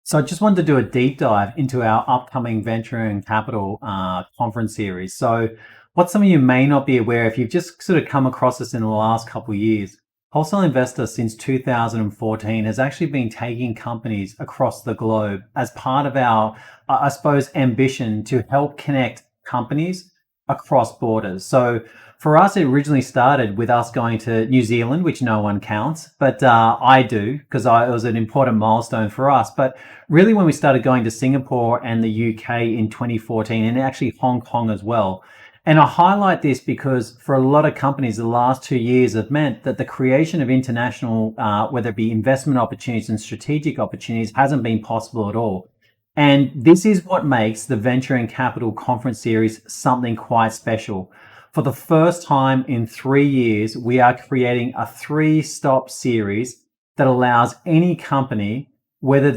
So I just wanted to do a deep dive into our upcoming venture and capital conference series. So what some of you may not be aware, if you've just sort of come across this in the last couple of years, Wholesale Investor since 2014 has actually been taking companies across the globe as part of our, I suppose, ambition to help connect companies across borders. So for us, it originally started with us going to New Zealand, which no one counts, but I do because it was an important milestone for us. But really, when we started going to Singapore and the UK in 2014, and actually Hong Kong as well. And I highlight this because for a lot of companies, the last 2 years have meant that the creation of international, whether it be investment opportunities and strategic opportunities, hasn't been possible at all. And this is what makes the Venture and Capital Conference Series something quite special. For the first time in 3 years, we are creating a three-stop series that allows any company, whether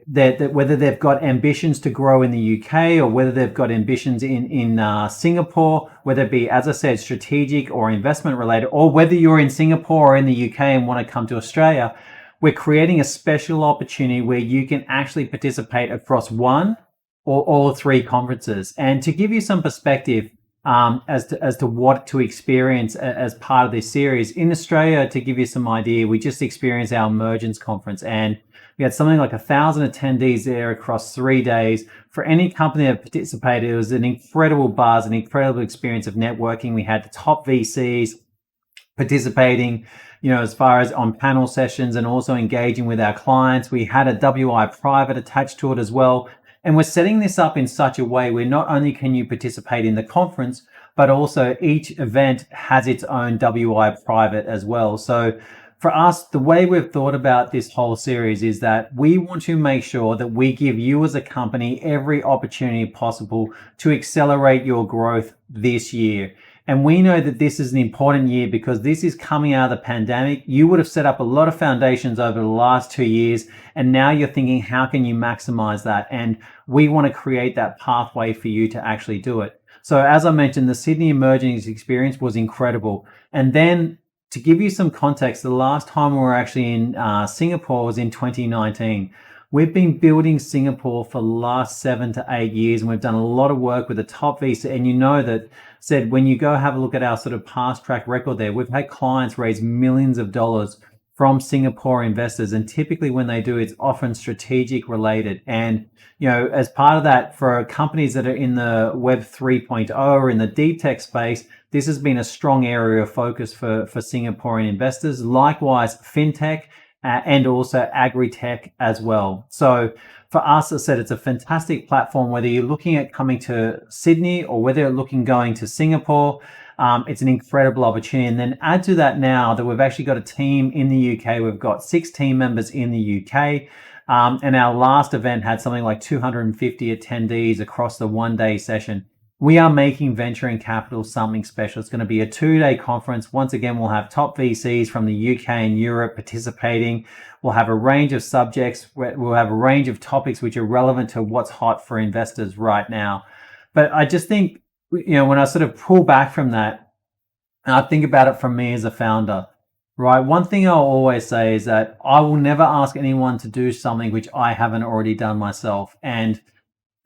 whether they've got ambitions to grow in the UK or whether they've got ambitions in Singapore, whether it be, as I said, strategic or investment related, or whether you're in Singapore or in the UK and want to come to Australia, we're creating a special opportunity where you can actually participate across one or all three conferences. And to give you some perspective, as to what to experience as part of this series in Australia, to give you some idea, we just experienced our Emergence conference, and we had something like 1,000 attendees there across 3 days. For any company that participated, it was an incredible buzz, an incredible experience of networking. We had the top VCs participating, as far as on panel sessions and also engaging with our clients. We had a WI private attached to it as well. And we're setting this up in such a way where not only can you participate in the conference, but also each event has its own WI private as well. So for us, the way we've thought about this whole series is that we want to make sure that we give you as a company every opportunity possible to accelerate your growth this year. And we know that this is an important year because this is coming out of the pandemic. You would have set up a lot of foundations over the last 2 years, and now you're thinking, how can you maximize that? And we want to create that pathway for you to actually do it. So as I mentioned, the Sydney Emergence experience was incredible. And then to give you some context, the last time we were actually in Singapore was in 2019. We've been building Singapore for the last 7 to 8 years, and we've done a lot of work with the top VC. And you know that said, when you go have a look at our sort of past track record there, we've had clients raise millions of dollars from Singapore investors. And typically when they do, it's often strategic related. And, as part of that, for companies that are in the Web 3.0 or in the DeepTech space, this has been a strong area of focus for Singaporean investors. Likewise, fintech, and also agri-tech as well. So for us, as I said, it's a fantastic platform, whether you're looking at coming to Sydney or whether you're looking going to Singapore. It's an incredible opportunity. And then add to that now that we've actually got a team in the UK. We've got 6 team members in the UK. And our last event had something like 250 attendees across the 1-day session. We are making venture and capital something special. It's going to be a 2-day conference. Once again, we'll have top VCs from the UK and Europe participating. We'll have a range of subjects. We'll have a range of topics which are relevant to what's hot for investors right now. But I just think, when I sort of pull back from that, and I think about it from me as a founder, right? One thing I'll always say is that I will never ask anyone to do something which I haven't already done myself. And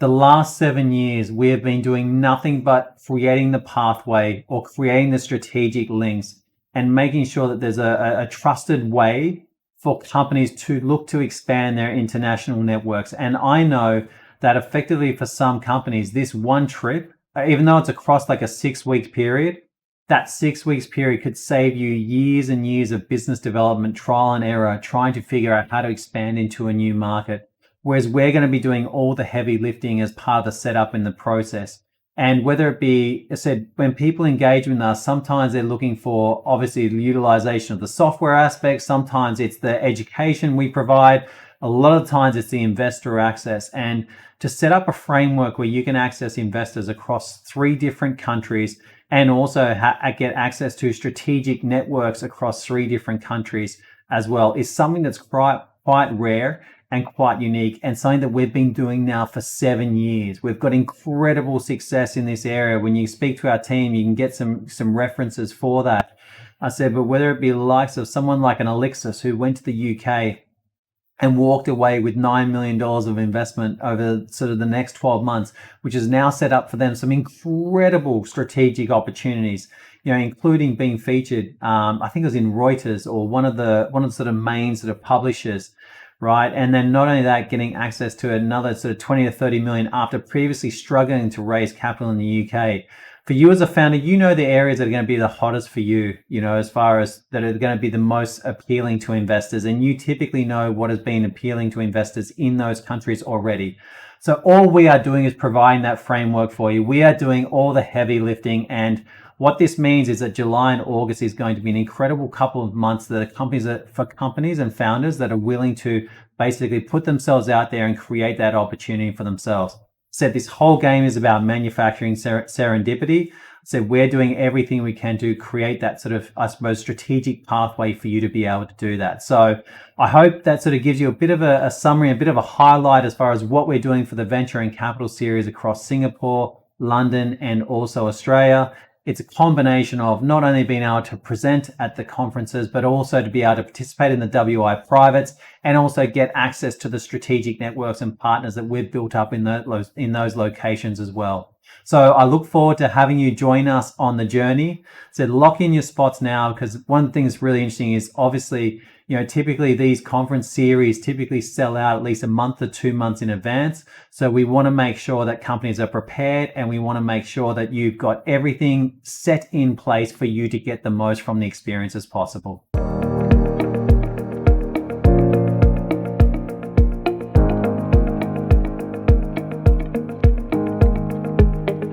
the last 7 years, we have been doing nothing but creating the pathway or creating the strategic links and making sure that there's a trusted way for companies to look to expand their international networks. And I know that effectively for some companies, this one trip, even though it's across like a 6-week period, that 6 weeks period could save you years and years of business development, trial and error, trying to figure out how to expand into a new market. Whereas we're going to be doing all the heavy lifting as part of the setup in the process. And whether it be, I said, when people engage with us, sometimes they're looking for obviously the utilization of the software aspect. Sometimes it's the education we provide. A lot of times it's the investor access. And to set up a framework where you can access investors across 3 different countries and also get access to strategic networks across 3 different countries as well is something that's quite rare and quite unique, and something that we've been doing now for 7 years. We've got incredible success in this area. When you speak to our team, you can get some references for that. I said, but whether it be the likes of someone like an Alexis who went to the UK and walked away with $9 million of investment over sort of the next 12 months, which is now set up for them some incredible strategic opportunities, including being featured, I think it was in Reuters or one of the sort of main sort of publishers, right? And then not only that, getting access to another sort of 20 to 30 million after previously struggling to raise capital in the UK. For you as a founder, the areas that are going to be the hottest for you, as far as that are going to be the most appealing to investors. And you typically know what has been appealing to investors in those countries already. So all we are doing is providing that framework for you. We are doing all the heavy lifting. And what this means is that July and August is going to be an incredible couple of months for companies and founders that are willing to basically put themselves out there and create that opportunity for themselves. Said this whole game is about manufacturing serendipity. Said we're doing everything we can to create that sort of, I suppose, strategic pathway for you to be able to do that. So I hope that sort of gives you a bit of a summary, a bit of a highlight as far as what we're doing for the Venture and Capital series across Singapore, London, and also Australia. It's a combination of not only being able to present at the conferences, but also to be able to participate in the WI privates and also get access to the strategic networks and partners that we've built up in those locations as well. So I look forward to having you join us on the journey. So lock in your spots now, because one thing that's really interesting is obviously, typically these conference series typically sell out at least a month or 2 months in advance. So we want to make sure that companies are prepared, and we want to make sure that you've got everything set in place for you to get the most from the experience as possible.